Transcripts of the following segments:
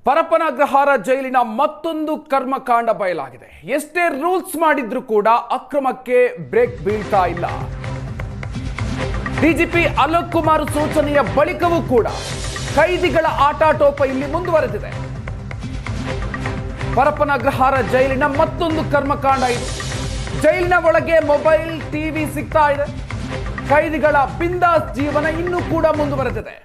ಪರಪ್ಪನ ಅಗ್ರಹಾರ ಜೈಲಿನ ಮತ್ತೊಂದು ಕರ್ಮಕಾಂಡ ಬಯಲಾಗಿದೆ. ಎಷ್ಟೇ ರೂಲ್ಸ್ ಮಾಡಿದ್ರೂ ಕೂಡ ಅಕ್ರಮಕ್ಕೆ ಬ್ರೇಕ್ ಬೀಳ್ತಾ ಇಲ್ಲ. ಡಿಜಿಪಿ ಅಲೋಕ್ ಕುಮಾರ್ ಸೂಚನೆಯ ಬಳಿಕವೂ ಕೂಡ ಕೈದಿಗಳ ಆಟಾಟೋಪ ಇಲ್ಲಿ ಮುಂದುವರೆದಿದೆ. ಪರಪ್ಪನ ಅಗ್ರಹಾರ ಜೈಲಿನ ಮತ್ತೊಂದು ಕರ್ಮಕಾಂಡ ಇದು. ಜೈಲಿನ ಒಳಗೆ ಮೊಬೈಲ್, ಟಿವಿ ಸಿಗ್ತಾ ಇದೆ. ಕೈದಿಗಳ ಬಿಂದಾಸ್ ಜೀವನ ಇನ್ನೂ ಕೂಡ ಮುಂದುವರೆದಿದೆ.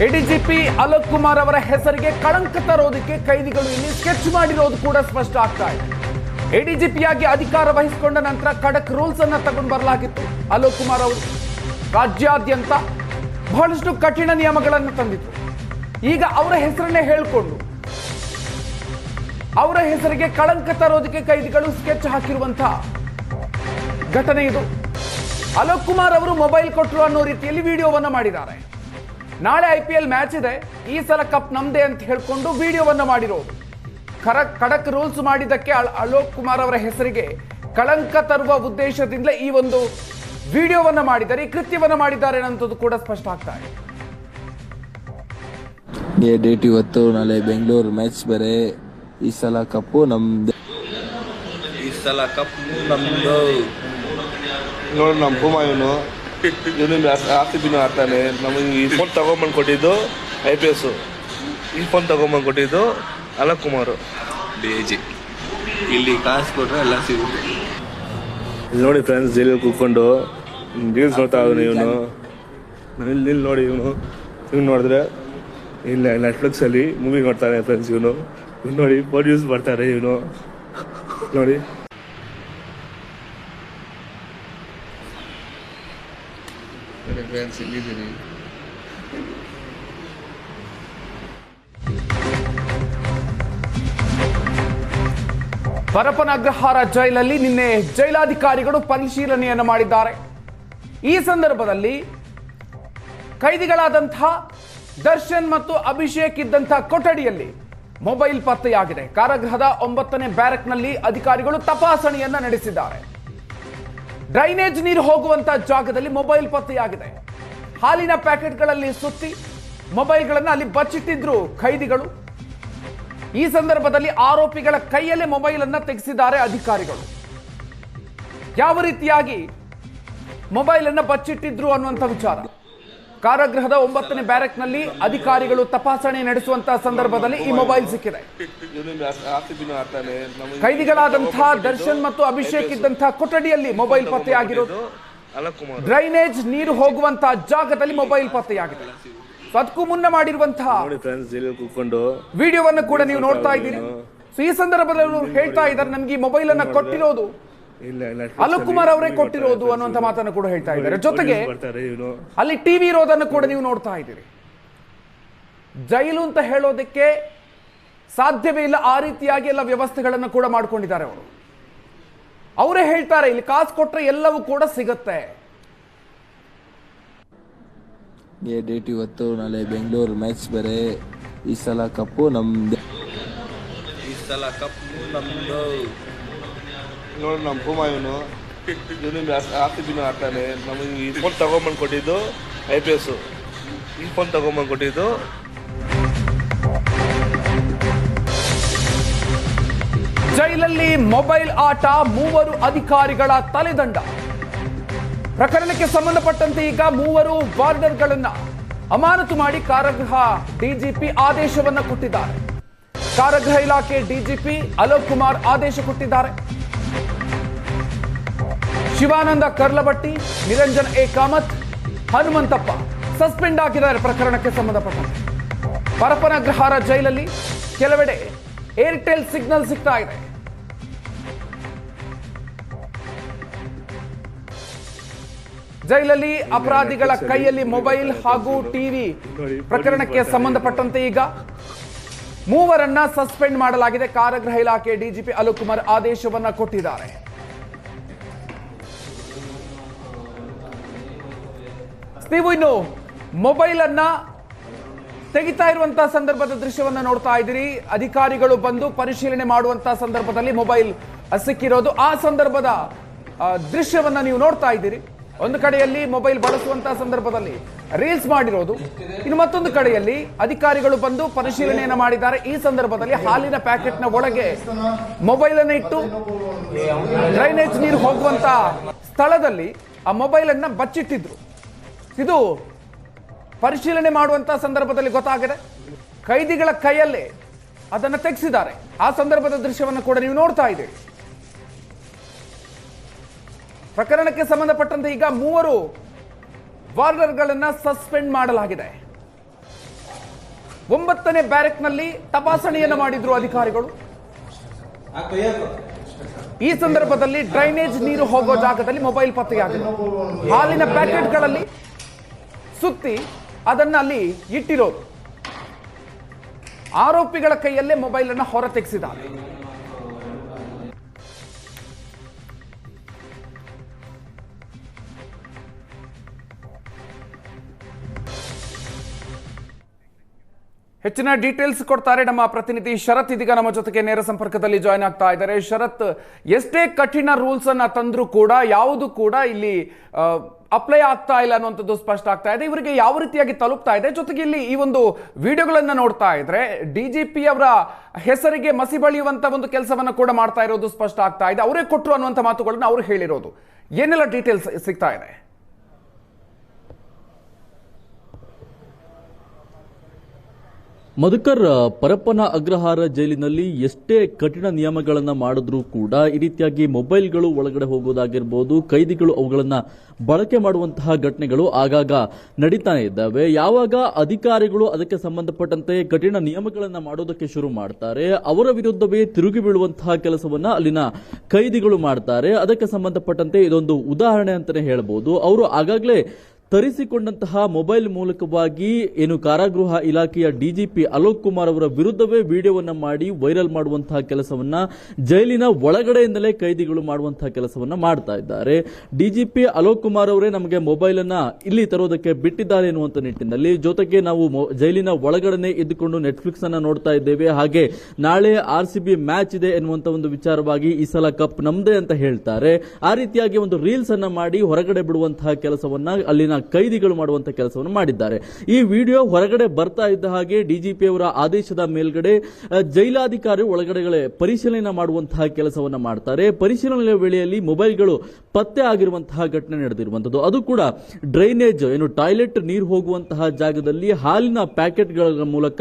ಎಡಿಜಿಪಿ ಅಲೋಕ್ ಕುಮಾರ್ ಅವರ ಹೆಸರಿಗೆ ಕಳಂಕ ತರೋದಕ್ಕೆ ಕೈದಿಗಳು ಇಲ್ಲಿ ಸ್ಕೆಚ್ ಮಾಡಿರೋದು ಕೂಡ ಸ್ಪಷ್ಟ ಆಗ್ತಾ ಇದೆ. ಎಡಿಜಿಪಿಯಾಗಿ ಅಧಿಕಾರ ವಹಿಸಿಕೊಂಡ ನಂತರ ಖಡಕ್ ರೂಲ್ಸ್ ಅನ್ನ ತಗೊಂಡು ಬರಲಾಗಿತ್ತು. ಅಲೋಕ್ ಕುಮಾರ್ ಅವರು ರಾಜ್ಯಾದ್ಯಂತ ಬಹಳಷ್ಟು ಕಠಿಣ ನಿಯಮಗಳನ್ನು ತಂದಿದ್ರು. ಈಗ ಅವರ ಹೆಸರನ್ನೇ ಹೇಳಿಕೊಂಡು ಅವರ ಹೆಸರಿಗೆ ಕಳಂಕ ತರೋದಕ್ಕೆ ಕೈದಿಗಳು ಸ್ಕೆಚ್ ಹಾಕಿರುವಂತಹ ಘಟನೆ ಇದು. ಅಲೋಕ್ ಕುಮಾರ್ ಅವರು ಮೊಬೈಲ್ ಕೊಟ್ಟರು ಅನ್ನೋ ರೀತಿಯಲ್ಲಿ ವಿಡಿಯೋವನ್ನ ಮಾಡಿದ್ದಾರೆ. ನಾಳೆ IPL ಮ್ಯಾಚ್ ಇದೆ, ಈ ಸಲ ಕಪ್ ನಮ್ದೇ ಅಂತ ಹೇಳ್ಕೊಂಡು ವಿಡಿಯೋವನ್ನ ಮಾಡಿರೋದು. ಖಡಕ್ ರೂಲ್ಸ್ ಮಾಡಿದ್ದಕ್ಕೆ ಅಲೋಕ್ ಕುಮಾರ್ ಅವರ ಹೆಸರಿಗೆ ಕಳಂಕ ತರುವ ಉದ್ದೇಶದಿಂದ ಈ ಒಂದು ವಿಡಿಯೋವನ್ನ ಮಾಡಿದ್ದಾರೆ, ಈ ಕೃತ್ಯವನ್ನ ಮಾಡಿದ್ದಾರೆ ಅನ್ನೋದು ಕೂಡ ಸ್ಪಷ್ಟ ಆಗ್ತಾ ಇದೆ. ಡೇಟ್ ಇವತ್ತು, ನಾಳೆ ಬೆಂಗಳೂರು ಮ್ಯಾಚ್ ಬೇರೆ. ಈ ಸಲ ಕಪ್ಪು ನಮ್ದು. ನೋಡಿ ನಮ್ಮ ಭೂಮ ಇವನು RCBನೂ ಆಡ್ತಾನೆ. ನಮಗೆ ಈ ಫೋನ್ ತಗೊಂಬಂದು ಕೊಟ್ಟಿದ್ದು IPS, ಈ ಫೋನ್ ತಗೊಂಬಂದು ಕೊಟ್ಟಿದ್ದು ಅಲೋಕ್ ಕುಮಾರ್. DG ಇಲ್ಲಿ ಕಾಸು ಕೊಟ್ರೆ ಎಲ್ಲ ಸಿಗುತ್ತೆ. ನೋಡಿ ಫ್ರೆಂಡ್ಸ್, ಜೈಲಲ್ಲಿ ಕೂತ್ಕೊಂಡು ರೀಲ್ಸ್ ನೋಡ್ತಾ ಇದ್ದಾನೆ ಇವನು. ಇಲ್ಲಿ ನೋಡಿ ಇವನು ನೋಡಿದ್ರೆ ಇಲ್ಲ ನೆಟ್ಫ್ಲಿಕ್ಸಲ್ಲಿ ಮೂವಿ ನೋಡ್ತಾನೆ ಫ್ರೆಂಡ್ಸ್. ಇವನು ನೋಡಿ ಫೋನ್ ಯೂಸ್ ಮಾಡ್ತಾರೆ ಇವನು ನೋಡಿ. ಫ್ರೆಂಡ್ಸ್ ಇಲ್ಲಿದ್ದೀನಿ. ಪರಪ್ಪನ ಅಗ್ರಹಾರ ಜೈಲಲ್ಲಿ ನಿನ್ನೆ ಜೈಲಾಧಿಕಾರಿಗಳು ಪರಿಶೀಲನೆಯನ್ನು ಮಾಡಿದ್ದಾರೆ. ಈ ಸಂದರ್ಭದಲ್ಲಿ ಕೈದಿಗಳಾದಂತಹ ದರ್ಶನ್ ಮತ್ತು ಅಭಿಷೇಕ್ ಇದ್ದಂತಹ ಕೊಠಡಿಯಲ್ಲಿ ಮೊಬೈಲ್ ಪತ್ತೆಯಾಗಿದೆ. ಕಾರಾಗೃಹದ 9ನೇ ಬ್ಯಾರಕ್ನಲ್ಲಿ ಅಧಿಕಾರಿಗಳು ತಪಾಸಣೆಯನ್ನ ನಡೆಸಿದ್ದಾರೆ. ಡ್ರೈನೇಜ್ ನೀರು ಹೋಗುವಂತಹ ಜಾಗದಲ್ಲಿ ಮೊಬೈಲ್ ಪತ್ತೆಯಾಗಿದೆ. ಹಾಲಿನ ಪ್ಯಾಕೆಟ್ಗಳಲ್ಲಿ ಸುತ್ತಿ ಮೊಬೈಲ್ಗಳನ್ನು ಅಲ್ಲಿ ಬಚ್ಚಿಟ್ಟಿದ್ರು ಕೈದಿಗಳು. ಈ ಸಂದರ್ಭದಲ್ಲಿ ಆರೋಪಿಗಳ ಕೈಯಲ್ಲೇ ಮೊಬೈಲ್ ಅನ್ನ ತೆಗೆಸಿದ್ದಾರೆ ಅಧಿಕಾರಿಗಳು. ಯಾವ ರೀತಿಯಾಗಿ ಮೊಬೈಲ್ ಅನ್ನ ಬಚ್ಚಿಟ್ಟಿದ್ರು ಅನ್ನುವಂಥ ವಿಚಾರ. ಕಾರಾಗೃಹದ 9ನೇ ಬ್ಯಾರಕ್ನಲ್ಲಿ ಅಧಿಕಾರಿಗಳು ತಪಾಸಣೆ ನಡೆಸುವಂತಹ ಸಂದರ್ಭದಲ್ಲಿ ಈ ಮೊಬೈಲ್ ಸಿಕ್ಕಿದೆ. ಕೈದಿಗಳಾದಂತಹ ದರ್ಶನ್ ಮತ್ತು ಅಭಿಷೇಕ್ ಇದ್ದಂತಹ ಕೊಠಡಿಯಲ್ಲಿ ಮೊಬೈಲ್ ಪತ್ತೆಯಾಗಿರೋದು. ಡ್ರೈನೇಜ್ ನೀರು ಹೋಗುವಂತಹ ಜಾಗದಲ್ಲಿ ಮೊಬೈಲ್ ಪತ್ತೆಯಾಗಿದೆ. ಅದಕ್ಕೂ ಮುನ್ನ ಮಾಡಿರುವಂತಹ ವಿಡಿಯೋವನ್ನು ಕೂಡ ನೀವು ನೋಡ್ತಾ ಇದ್ದೀರಿ. ಈ ಸಂದರ್ಭದಲ್ಲಿ ಹೇಳ್ತಾ ಇದ್ದಾರೆ, ನಮ್ಗೆ ಈ ಮೊಬೈಲ್ ಅನ್ನ ಕೊಟ್ಟಿರೋದು ಅಲೋಕ್ ಕುಮಾರ್ ಅವರೇ ಕೊಟ್ಟಿರೋದು ಅನ್ನುವಂಥ ಮಾತನ್ನು ಕೂಡ ಹೇಳ್ತಾ ಇದ್ದಾರೆ. ಜೊತೆಗೆ ಅಲ್ಲಿ ಟಿವಿ ಇರೋದನ್ನು ಕೂಡ ನೀವು ನೋಡ್ತಾ ಇದ್ದೀರಿ. ಜೈಲು ಅಂತ ಹೇಳೋದಕ್ಕೆ ಸಾಧ್ಯವೇ ಇಲ್ಲ, ಆ ರೀತಿಯಾಗಿ ಎಲ್ಲ ವ್ಯವಸ್ಥೆಗಳನ್ನು ಕೂಡ ಮಾಡ್ಕೊಂಡಿದ್ದಾರೆ ಅವರು. ಅವರೇ ಹೇಳ್ತಾರೆ, ಇಲ್ಲಿ ಕಾಸು ಕೊಟ್ರೆ ಎಲ್ಲವೂ ಕೂಡ ಸಿಗುತ್ತೆ. ಡೇಟ್ ಇವತ್ತು, ನಾಳೆ ಬೆಂಗಳೂರು ಮ್ಯಾಚ್ ಬೇರೆ. ಈ ಸಲ ಕಪ್ಪು ನಮ್ದು. ನೋಡಿ ನಮ್ಮ ಭೂಮ ಇವನು RCBನೂ ಆಡ್ತಾನೆ. ನಮಗೆ ಈ ಫೋನ್ ತಗೊಂಬಂದು ಕೊಟ್ಟಿದ್ದು IPS, ಈ ಫೋನ್ ತಗೊಂಬಂದು ಕೊಟ್ಟಿದ್ದು. ಜೈಲಲ್ಲಿ ಮೊಬೈಲ್ ಆಟ, 3 ಅಧಿಕಾರಿಗಳ ತಲೆದಂಡ. ಪ್ರಕರಣಕ್ಕೆ ಸಂಬಂಧಪಟ್ಟಂತೆ ಈಗ 3 ವಾರ್ಡರ್ಗಳನ್ನ ಅಮಾನತು ಮಾಡಿ ಕಾರಾಗೃಹ DGP ಆದೇಶವನ್ನ ಕೊಟ್ಟಿದ್ದಾರೆ. ಕಾರಾಗೃಹ ಇಲಾಖೆ DGP ಅಲೋಕ್ ಕುಮಾರ್ ಆದೇಶ ಕೊಟ್ಟಿದ್ದಾರೆ. ಶಿವಾನಂದ ಕರ್ಲಬಟ್ಟಿ, ನಿರಂಜನ್ ಎ ಕಾಮತ್, ಹನುಮಂತಪ್ಪ ಸಸ್ಪೆಂಡ್ ಆಗಿದ್ದಾರೆ ಪ್ರಕರಣಕ್ಕೆ ಸಂಬಂಧಪಟ್ಟಂತೆ. ಪರಪ್ಪನ ಅಗ್ರಹಾರ ಜೈಲಲ್ಲಿ ಕೆಲವೆಡೆ ಏರ್ಟೆಲ್ ಸಿಗ್ನಲ್ ಸಿಗ್ತಾ ಇದೆ. ಜೈಲಲ್ಲಿ ಅಪರಾಧಿಗಳ ಕೈಯಲ್ಲಿ ಮೊಬೈಲ್ ಹಾಗೂ ಟಿವಿ. ಪ್ರಕರಣಕ್ಕೆ ಸಂಬಂಧಪಟ್ಟಂತೆ ಈಗ 3 ಸಸ್ಪೆಂಡ್ ಮಾಡಲಾಗಿದೆ. ಕಾರಾಗೃಹ ಇಲಾಖೆ DGP ಅಲೋಕ್ ಕುಮಾರ್ ಆದೇಶವನ್ನ ಕೊಟ್ಟಿದ್ದಾರೆ. ನೀವು ಇನ್ನು ಮೊಬೈಲ್ ಅನ್ನ ತೆಗಿತಾ ಇರುವಂತಹ ಸಂದರ್ಭದ ದೃಶ್ಯವನ್ನ ನೋಡ್ತಾ ಇದ್ದೀರಿ. ಅಧಿಕಾರಿಗಳು ಬಂದು ಪರಿಶೀಲನೆ ಮಾಡುವಂತಹ ಸಂದರ್ಭದಲ್ಲಿ ಮೊಬೈಲ್ ಸಿಕ್ಕಿರೋದು, ಆ ಸಂದರ್ಭದ ದೃಶ್ಯವನ್ನ ನೀವು ನೋಡ್ತಾ ಇದ್ದೀರಿ. ಒಂದು ಕಡೆಯಲ್ಲಿ ಮೊಬೈಲ್ ಬಳಸುವಂತಹ ಸಂದರ್ಭದಲ್ಲಿ ರೀಲ್ಸ್ ಮಾಡಿರೋದು, ಇನ್ನು ಮತ್ತೊಂದು ಕಡೆಯಲ್ಲಿ ಅಧಿಕಾರಿಗಳು ಬಂದು ಪರಿಶೀಲನೆಯನ್ನು ಮಾಡಿದ್ದಾರೆ. ಈ ಸಂದರ್ಭದಲ್ಲಿ ಹಾಲಿನ ಪ್ಯಾಕೆಟ್ನ ಒಳಗೆ ಮೊಬೈಲ್ ಅನ್ನು ಇಟ್ಟು ಡ್ರೈನೇಜ್ ನೀರು ಹೋಗುವಂತ ಸ್ಥಳದಲ್ಲಿ ಆ ಮೊಬೈಲ್ ಅನ್ನ ಬಚ್ಚಿಟ್ಟಿದ್ರು. ಇದು ಪರಿಶೀಲನೆ ಮಾಡುವಂತಹ ಸಂದರ್ಭದಲ್ಲಿ ಗೊತ್ತಾಗಿದೆ. ಕೈದಿಗಳ ಕೈಯಲ್ಲೇ ಅದನ್ನು ತೆಗೆಸಿದ್ದಾರೆ. ಆ ಸಂದರ್ಭದ ದೃಶ್ಯವನ್ನು ಕೂಡ ನೀವು ನೋಡ್ತಾ ಇದ್ದೀರಿ. ಪ್ರಕರಣಕ್ಕೆ ಸಂಬಂಧಪಟ್ಟಂತೆ ಈಗ 3 ವಾರ್ಡರ್ಗಳನ್ನ ಸಸ್ಪೆಂಡ್ ಮಾಡಲಾಗಿದೆ. 9ನೇ ಬ್ಯಾರೆಕ್ನಲ್ಲಿ ತಪಾಸಣೆಯನ್ನು ಮಾಡಿದ್ರು ಅಧಿಕಾರಿಗಳು. ಈ ಸಂದರ್ಭದಲ್ಲಿ ಡ್ರೈನೇಜ್ ನೀರು ಹೋಗೋ ಜಾಗದಲ್ಲಿ ಮೊಬೈಲ್ ಪತ್ತೆಯಾಗಿದೆ. ಹಾಲಿನ ಪ್ಯಾಕೆಟ್ಗಳಲ್ಲಿ ಸುತ್ತಿ ಅದನ್ನ ಅಲ್ಲಿ ಇಟ್ಟಿರೋದು. ಆರೋಪಿಗಳ ಕೈಯಲ್ಲೇ ಮೊಬೈಲ್ ಅನ್ನು ಹೊರ ತೆಗೆಸಿದ್ದಾರೆ. ಹೆಚ್ಚಿನ ಡೀಟೇಲ್ಸ್ ಕೊಡ್ತಾರೆ ನಮ್ಮ ಪ್ರತಿನಿಧಿ ಶರತ್. ಇದೀಗ ನಮ್ಮ ಜೊತೆಗೆ ನೇರ ಸಂಪರ್ಕದಲ್ಲಿ ಜಾಯ್ನ್ ಆಗ್ತಾ ಇದ್ದಾರೆ. ಶರತ್, ಎಷ್ಟೇ ಕಠಿಣ ರೂಲ್ಸ್ ಅನ್ನ ತಂದ್ರೂ ಕೂಡ ಯಾವುದು ಕೂಡ ಇಲ್ಲಿ ಅಪ್ಲೈ ಆಗ್ತಾ ಇಲ್ಲ ಅನ್ನುವಂಥದ್ದು ಸ್ಪಷ್ಟ ಆಗ್ತಾ ಇದೆ. ಇವರಿಗೆ ಯಾವ ರೀತಿಯಾಗಿ ತಲುಪ್ತಾ ಇದೆ? ಜೊತೆಗೆ ಇಲ್ಲಿ ಈ ಒಂದು ವಿಡಿಯೋಗಳನ್ನ ನೋಡ್ತಾ ಇದ್ರೆ DGP ಅವರ ಹೆಸರಿಗೆ ಮಸಿ ಬಳಿಯುವಂತ ಒಂದು ಕೆಲಸವನ್ನ ಕೂಡ ಮಾಡ್ತಾ ಇರೋದು ಸ್ಪಷ್ಟ ಆಗ್ತಾ ಇದೆ. ಅವರೇ ಕೊಟ್ಟರು ಅನ್ನುವಂಥ ಮಾತುಗಳನ್ನ ಅವರು ಹೇಳಿರೋದು. ಏನೆಲ್ಲ ಡೀಟೇಲ್ಸ್ ಸಿಗ್ತಾ ಇದೆ? ಮಧುಕರ್, ಪರಪ್ಪನ ಅಗ್ರಹಾರ ಜೈಲಿನಲ್ಲಿ ಎಷ್ಟೇ ಕಠಿಣ ನಿಯಮಗಳನ್ನು ಮಾಡಿದ್ರೂ ಕೂಡ ಈ ರೀತಿಯಾಗಿ ಮೊಬೈಲ್ಗಳು ಒಳಗಡೆ ಹೋಗೋದಾಗಿರ್ಬೋದು, ಕೈದಿಗಳು ಅವುಗಳನ್ನು ಬಳಕೆ ಮಾಡುವಂತಹ ಘಟನೆಗಳು ಆಗಾಗ ನಡೀತಾನೆ ಇದ್ದಾವೆ. ಯಾವಾಗ ಅಧಿಕಾರಿಗಳು ಅದಕ್ಕೆ ಸಂಬಂಧಪಟ್ಟಂತೆ ಕಠಿಣ ನಿಯಮಗಳನ್ನು ಮಾಡೋದಕ್ಕೆ ಶುರು ಮಾಡ್ತಾರೆ, ಅವರ ವಿರುದ್ಧವೇ ತಿರುಗಿ ಬೀಳುವಂತಹ ಕೆಲಸವನ್ನ ಅಲ್ಲಿನ ಕೈದಿಗಳು ಮಾಡ್ತಾರೆ. ಅದಕ್ಕೆ ಸಂಬಂಧಪಟ್ಟಂತೆ ಇದೊಂದು ಉದಾಹರಣೆ ಅಂತಾನೆ ಹೇಳಬಹುದು. ಅವರು ಆಗಾಗಲೇ ತರಿಸಿಕೊಂಡಂತಹ ಮೊಬೈಲ್ ಮೂಲಕವಾಗಿ ಏನು ಕಾರಾಗೃಹ ಇಲಾಖೆಯ DGP ಅಲೋಕ್ ಕುಮಾರ್ ಅವರ ವಿರುದ್ಧವೇ ವಿಡಿಯೋವನ್ನ ಮಾಡಿ ವೈರಲ್ ಮಾಡುವಂತಹ ಕೆಲಸವನ್ನ ಜೈಲಿನ ಒಳಗಡೆಯಿಂದಲೇ ಕೈದಿಗಳು ಮಾಡುವಂತಹ ಕೆಲಸವನ್ನ ಮಾಡ್ತಾ ಇದ್ದಾರೆ. DGP ಅಲೋಕ್ ಕುಮಾರ್ ಅವರೇ ನಮಗೆ ಮೊಬೈಲ್ ಅನ್ನ ಇಲ್ಲಿ ತರೋದಕ್ಕೆ ಬಿಟ್ಟಿದ್ದಾರೆ ಎನ್ನುವಂತ ನಿಟ್ಟಿನಲ್ಲಿ, ಜೊತೆಗೆ ನಾವು ಜೈಲಿನ ಒಳಗಡೆ ಇದ್ದುಕೊಂಡು ನೆಟ್ಫ್ಲಿಕ್ಸ್ ಅನ್ನ ನೋಡ್ತಾ ಇದ್ದೇವೆ, ಹಾಗೆ ನಾಳೆ RCB ಮ್ಯಾಚ್ ಇದೆ ಎನ್ನುವಂತ ಒಂದು ವಿಚಾರವಾಗಿ ಈ ಸಲ ಕಪ್ ನಮ್ದೇ ಅಂತ ಹೇಳ್ತಾರೆ. ಆ ರೀತಿಯಾಗಿ ಒಂದು ರೀಲ್ಸ್ ಅನ್ನ ಮಾಡಿ ಹೊರಗಡೆ ಬಿಡುವಂತಹ ಕೆಲಸವನ್ನ ಅಲ್ಲಿನ ಕೈದಿಗಳು ಮಾಡುವಂತಹ ಕೆಲಸವನ್ನು ಮಾಡಿದ್ದಾರೆ. ಈ ವಿಡಿಯೋ ಹೊರಗಡೆ ಬರ್ತಾ ಇದ್ದ ಹಾಗೆ DGP ಅವರ ಆದೇಶದ ಮೇಲ್ಗಡೆ ಜೈಲಾಧಿಕಾರಿ ಒಳಗಡೆ ಪರಿಶೀಲನೆ ಮಾಡುವಂತಹ ಕೆಲಸವನ್ನು ಮಾಡ್ತಾರೆ. ಪರಿಶೀಲನೆ ವೇಳೆಯಲ್ಲಿ ಮೊಬೈಲ್ಗಳು ಪತ್ತೆ ಆಗಿರುವಂತಹ ಘಟನೆ ನಡೆದಿರುವಂತದ್ದು. ಅದು ಕೂಡ ಡ್ರೈನೇಜ್ ಏನು ಟಾಯ್ಲೆಟ್ ನೀರು ಹೋಗುವಂತಹ ಜಾಗದಲ್ಲಿ ಹಾಲಿನ ಪ್ಯಾಕೆಟ್ಗಳ ಮೂಲಕ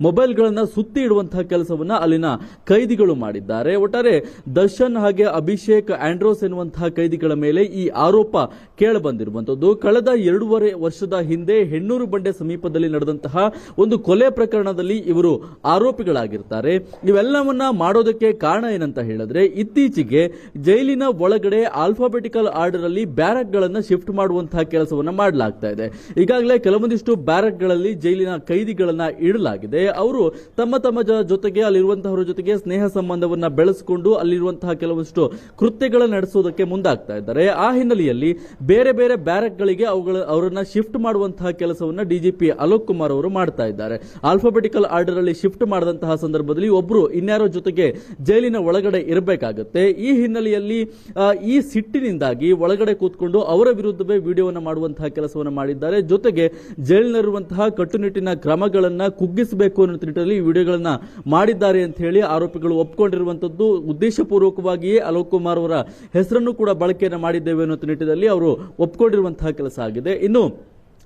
ಮೊಬೈಲ್ಗಳನ್ನು ಸುತ್ತಿ ಇಡುವಂತಹ ಕೆಲಸವನ್ನ ಅಲ್ಲಿನ ಕೈದಿಗಳು ಮಾಡಿದ್ದಾರೆ. ಒಟ್ಟಾರೆ ದರ್ಶನ್ ಹಾಗೆ ಅಭಿಷೇಕ್ ಆಂಡ್ರೋಸ್ ಎನ್ನುವಂತಹ ಕೈದಿಗಳ ಮೇಲೆ ಈ ಆರೋಪ ಕೇಳಬಂದಿರುವಂತದ್ದು. ಕಳೆದ 2.5 ವರ್ಷದ ಹಿಂದೆ ಹೆಣ್ಣೂರು ಬಂಡೆ ಸಮೀಪದಲ್ಲಿ ನಡೆದಂತಹ ಒಂದು ಕೊಲೆ ಪ್ರಕರಣದಲ್ಲಿ ಇವರು ಆರೋಪಿಗಳಾಗಿರ್ತಾರೆ. ಇವೆಲ್ಲವನ್ನ ಮಾಡೋದಕ್ಕೆ ಕಾರಣ ಏನಂತ ಹೇಳಿದ್ರೆ, ಇತ್ತೀಚೆಗೆ ಜೈಲಿನ ಒಳಗಡೆ ಆಲ್ಫಾಬೆಟಿಕಲ್ ಆರ್ಡರ್ ಅಲ್ಲಿ ಬ್ಯಾರಕ್ ಗಳನ್ನ ಶಿಫ್ಟ್ ಮಾಡುವಂತಹ ಕೆಲಸವನ್ನ ಮಾಡಲಾಗ್ತಾ ಇದೆ. ಈಗಾಗಲೇ ಕೆಲವೊಂದಿಷ್ಟು ಬ್ಯಾರಕ್ ಗಳಲ್ಲಿ ಜೈಲಿನ ಕೈದಿಗಳನ್ನ ಇಡಲಾಗಿದೆ. ಅವರು ತಮ್ಮ ಜೊತೆಗೆ ಅಲ್ಲಿರುವಂತಹವರ ಜೊತೆಗೆ ಸ್ನೇಹ ಸಂಬಂಧವನ್ನ ಬೆಳೆಸಿಕೊಂಡು ಅಲ್ಲಿರುವಂತಹ ಕೆಲವೊಂದಿಷ್ಟು ಕೃತ್ಯಗಳನ್ನು ನಡೆಸೋದಕ್ಕೆ ಮುಂದಾಗ್ತಾ ಇದ್ದಾರೆ. ಆ ಹಿನ್ನೆಲೆಯಲ್ಲಿ ಬೇರೆ ಬೇರೆ ಬ್ಯಾರಕ್ ಗಳಿಗೆ ಅವರನ್ನ ಶಿಫ್ಟ್ ಮಾಡುವಂತಹ ಕೆಲಸವನ್ನ DGP ಅಲೋಕ್ ಕುಮಾರ್ ಅವರು ಮಾಡ್ತಾ ಇದ್ದಾರೆ. ಆಲ್ಫಾಬೆಟಿಕಲ್ ಆರ್ಡರ್ ಅಲ್ಲಿ ಶಿಫ್ಟ್ ಮಾಡಿದಂತಹ ಸಂದರ್ಭದಲ್ಲಿ ಒಬ್ರು ಇನ್ಯಾರೋ ಜೊತೆಗೆ ಜೈಲಿನ ಒಳಗಡೆ ಇರಬೇಕಾಗುತ್ತೆ. ಈ ಹಿನ್ನೆಲೆಯಲ್ಲಿ ಈ ಸಿಟ್ಟಿನಿಂದಾಗಿ ಒಳಗಡೆ ಕೂತ್ಕೊಂಡು ಅವರ ವಿರುದ್ಧವೇ ವಿಡಿಯೋವನ್ನು ಮಾಡುವಂತಹ ಕೆಲಸವನ್ನು ಮಾಡಿದ್ದಾರೆ. ಜೊತೆಗೆ ಜೈಲಿನಲ್ಲಿರುವಂತಹ ಕಟ್ಟುನಿಟ್ಟಿನ ಕ್ರಮಗಳನ್ನ ಕುಗ್ಗಿಸಬೇಕು ಅನ್ನೋ ನಿಟ್ಟಿನಲ್ಲಿ ಈ ವಿಡಿಯೋಗಳನ್ನ ಮಾಡಿದ್ದಾರೆ ಅಂತ ಹೇಳಿ ಆರೋಪಿಗಳು ಒಪ್ಪಿಕೊಂಡಿರುವಂತದ್ದು. ಉದ್ದೇಶಪೂರ್ವಕವಾಗಿಯೇ ಅಲೋಕ್ ಕುಮಾರ್ ಅವರ ಹೆಸರನ್ನು ಕೂಡ ಬಳಕೆಯನ್ನು ಮಾಡಿದ್ದೇವೆ ಅನ್ನೋ ನಿಟ್ಟಿನಲ್ಲಿ ಅವರು ಒಪ್ಪಿಕೊಂಡಿರುವಂತಹ ಕೆಲಸ ಆಗಿದೆ. ಇನ್ನು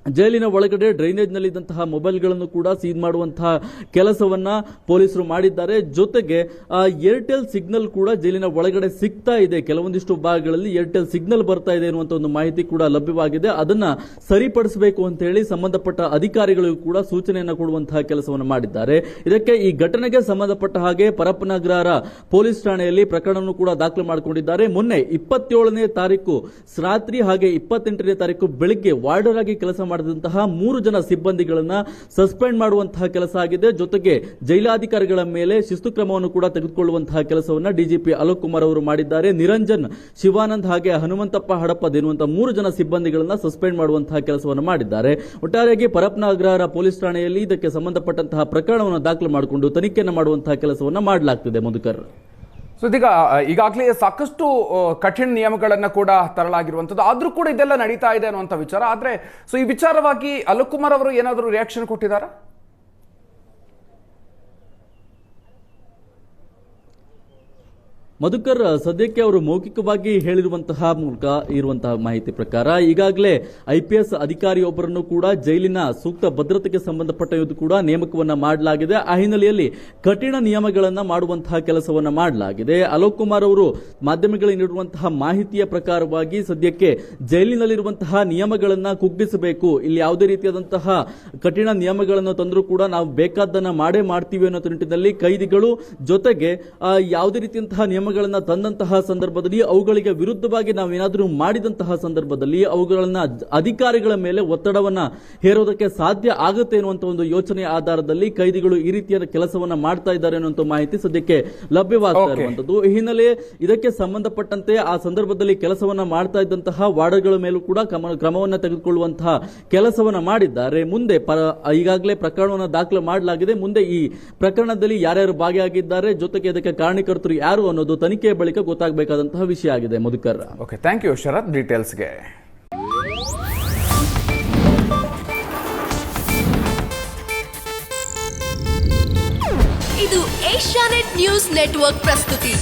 ಜೈಲಿನ ಒಳಗಡೆ ಡ್ರೈನೇಜ್ ನಲ್ಲಿ ಇದ್ದಂತಹ ಮೊಬೈಲ್ಗಳನ್ನು ಕೂಡ ಸೀಜ್ ಮಾಡುವಂತಹ ಕೆಲಸವನ್ನ ಪೊಲೀಸರು ಮಾಡಿದ್ದಾರೆ. ಜೊತೆಗೆ ಏರ್ಟೆಲ್ ಸಿಗ್ನಲ್ ಕೂಡ ಜೈಲಿನ ಒಳಗಡೆ ಸಿಗ್ತಾ ಇದೆ. ಕೆಲವೊಂದಿಷ್ಟು ಭಾಗಗಳಲ್ಲಿ ಏರ್ಟೆಲ್ ಸಿಗ್ನಲ್ ಬರ್ತಾ ಇದೆ ಅನ್ನುವಂತ ಒಂದು ಮಾಹಿತಿ ಕೂಡ ಲಭ್ಯವಾಗಿದೆ. ಅದನ್ನ ಸರಿಪಡಿಸಬೇಕು ಅಂತ ಹೇಳಿ ಸಂಬಂಧಪಟ್ಟ ಅಧಿಕಾರಿಗಳಿಗೂ ಕೂಡ ಸೂಚನೆಯನ್ನು ಕೊಡುವಂತಹ ಕೆಲಸವನ್ನು ಮಾಡಿದ್ದಾರೆ. ಇದಕ್ಕೆ ಈ ಘಟನೆಗೆ ಸಂಬಂಧಪಟ್ಟ ಹಾಗೆ ಪರಪ್ಪನಗ್ರಹಾರ ಪೊಲೀಸ್ ಠಾಣೆಯಲ್ಲಿ ಪ್ರಕರಣವನ್ನು ಕೂಡ ದಾಖಲು ಮಾಡಿಕೊಂಡಿದ್ದಾರೆ. ಮೊನ್ನೆ 27ನೇ ತಾರೀಕು ರಾತ್ರಿ ಹಾಗೆ 28ನೇ ತಾರೀಕು ಬೆಳಿಗ್ಗೆ ವಾರ್ಡರ್ ಆಗಿ ಕೆಲಸ ಮಾಡಿದಂತಹ 3 ಜನ ಸಿಬ್ಬಂದಿಗಳನ್ನ ಸಸ್ಪೆಂಡ್ ಮಾಡುವಂತಹ ಕೆಲಸ ಆಗಿದೆ. ಜೊತೆಗೆ ಜೈಲಾಧಿಕಾರಿಗಳ ಮೇಲೆ ಶಿಸ್ತು ಕ್ರಮವನ್ನು ಕೂಡ ತೆಗೆದುಕೊಳ್ಳುವಂತಹ ಕೆಲಸವನ್ನ DGP ಅಲೋಕ್ ಕುಮಾರ್ ಅವರು ಮಾಡಿದ್ದಾರೆ. ನಿರಂಜನ್, ಶಿವಾನಂದ್ ಹಾಗೆ ಹನುಮಂತಪ್ಪ ಹಡಪದ್ ಎನ್ನುವಂತಹ 3 ಜನ ಸಿಬ್ಬಂದಿಗಳನ್ನ ಸಸ್ಪೆಂಡ್ ಮಾಡುವಂತಹ ಕೆಲಸವನ್ನು ಮಾಡಿದ್ದಾರೆ. ಒಟ್ಟಾರೆಯಾಗಿ ಪರಪ್ಪನ ಅಗ್ರಹಾರ ಪೊಲೀಸ್ ಠಾಣೆಯಲ್ಲಿ ಇದಕ್ಕೆ ಸಂಬಂಧಪಟ್ಟಂತಹ ಪ್ರಕರಣವನ್ನು ದಾಖಲು ಮಾಡಿಕೊಂಡು ತನಿಖೆಯನ್ನು ಮಾಡುವಂತಹ ಕೆಲಸವನ್ನ ಮಾಡಲಾಗ್ತಿದೆ. ಮಧುಕರ್, ಸೊ ಇದೀಗ ಈಗಾಗಲೇ ಸಾಕಷ್ಟು ಕಠಿಣ ನಿಯಮಗಳನ್ನು ಕೂಡ ತರಲಾಗಿರುವಂಥದ್ದು, ಆದರೂ ಕೂಡ ಇದೆಲ್ಲ ನಡೀತಾ ಇದೆ ಅನ್ನುವಂಥ ವಿಚಾರ. ಆದರೆ ಸೊ ಈ ವಿಚಾರವಾಗಿ ಅಲೋಕ್ ಕುಮಾರ್ ಅವರು ಏನಾದರೂ ರಿಯಾಕ್ಷನ್ ಕೊಟ್ಟಿದ್ದಾರಾ? ಮಧುಕರ್, ಸದ್ಯಕ್ಕೆ ಅವರು ಮೌಖಿಕವಾಗಿ ಹೇಳಿರುವಂತಹ ಮೂಲಕ ಇರುವಂತಹ ಮಾಹಿತಿ ಪ್ರಕಾರ ಈಗಾಗಲೇ IPS ಅಧಿಕಾರಿಯೊಬ್ಬರನ್ನು ಕೂಡ ಜೈಲಿನ ಸೂಕ್ತ ಭದ್ರತೆಗೆ ಸಂಬಂಧಪಟ್ಟ ಕೂಡ ನೇಮಕವನ್ನ ಮಾಡಲಾಗಿದೆ. ಆ ಹಿನ್ನೆಲೆಯಲ್ಲಿ ಕಠಿಣ ನಿಯಮಗಳನ್ನ ಮಾಡುವಂತಹ ಕೆಲಸವನ್ನ ಮಾಡಲಾಗಿದೆ. ಅಲೋಕ್ ಕುಮಾರ್ ಅವರು ಮಾಧ್ಯಮಗಳಿಗೆ ನೀಡಿರುವಂತಹ ಮಾಹಿತಿಯ ಪ್ರಕಾರವಾಗಿ ಸದ್ಯಕ್ಕೆ ಜೈಲಿನಲ್ಲಿರುವಂತಹ ನಿಯಮಗಳನ್ನ ಕುಗ್ಗಿಸಬೇಕು, ಇಲ್ಲಿ ಯಾವುದೇ ರೀತಿಯಾದಂತಹ ಕಠಿಣ ನಿಯಮಗಳನ್ನು ತಂದರೂ ಕೂಡ ನಾವು ಬೇಕಾದ್ದನ್ನ ಮಾಡೇ ಮಾಡ್ತೀವಿ ಅನ್ನೋ ನಿಟ್ಟಿನಲ್ಲಿ ಕೈದಿಗಳು ಜೊತೆಗೆ ಯಾವುದೇ ರೀತಿಯಂತಹ ನಿಯಮಗಳನ್ನ ತಂದಂತಹ ಸಂದರ್ಭದಲ್ಲಿ ಅವುಗಳಿಗೆ ವಿರುದ್ಧವಾಗಿ ನಾವೇನಾದರೂ ಮಾಡಿದಂತಹ ಸಂದರ್ಭದಲ್ಲಿ ಅವುಗಳನ್ನ ಅಧಿಕಾರಿಗಳ ಮೇಲೆ ಒತ್ತಡವನ್ನ ಹೇರೋದಕ್ಕೆ ಸಾಧ್ಯ ಆಗುತ್ತೆ ಎನ್ನುವಂತ ಒಂದು ಯೋಚನೆಯ ಆಧಾರದಲ್ಲಿ ಕೈದಿಗಳು ಈ ರೀತಿಯ ಕೆಲಸವನ್ನ ಮಾಡ್ತಾ ಇದ್ದಾರೆ ಅನ್ನುವಂತ ಮಾಹಿತಿ ಸದ್ಯಕ್ಕೆ ಲಭ್ಯವಾಗ್ತಾ ಇರುವಂತದ್ದು. ಈ ಹಿನ್ನೆಲೆ ಇದಕ್ಕೆ ಸಂಬಂಧಪಟ್ಟಂತೆ ಆ ಸಂದರ್ಭದಲ್ಲಿ ಕೆಲಸವನ್ನ ಮಾಡ್ತಾ ಇದ್ದಂತಹ ವಾರ್ಡ್ಗಳ ಮೇಲೂ ಕೂಡ ಕ್ರಮವನ್ನ ತೆಗೆದುಕೊಳ್ಳುವಂತಹ ಕೆಲಸವನ್ನ ಮಾಡಿದ್ದಾರೆ. ಮುಂದೆ ಈಗಾಗಲೇ ಪ್ರಕರಣವನ್ನು ದಾಖಲು ಮಾಡಲಾಗಿದೆ. ಮುಂದೆ ಈ ಪ್ರಕರಣದಲ್ಲಿ ಯಾರ್ಯಾರು ಭಾಗಿಯಾಗಿದ್ದಾರೆ, ಜೊತೆಗೆ ಇದಕ್ಕೆ ಕಾರಣಕರ್ತರು ಯಾರು ಅನ್ನೋದು ತನಿಖೆಯ ಬಳಿಕ ಗೊತ್ತಾಗಬೇಕಾದಂತಹ ವಿಷಯ ಆಗಿದೆ. ಮಧುಕರ್, ಓಕೆ, ಥ್ಯಾಂಕ್ ಯು ಶರತ್ ಡೀಟೇಲ್ಸ್ಗೆ. ಇದು ಏಷ್ಯಾನೆಟ್ ನ್ಯೂಸ್ ನೆಟ್ವರ್ಕ್ ಪ್ರಸ್ತುತಿ.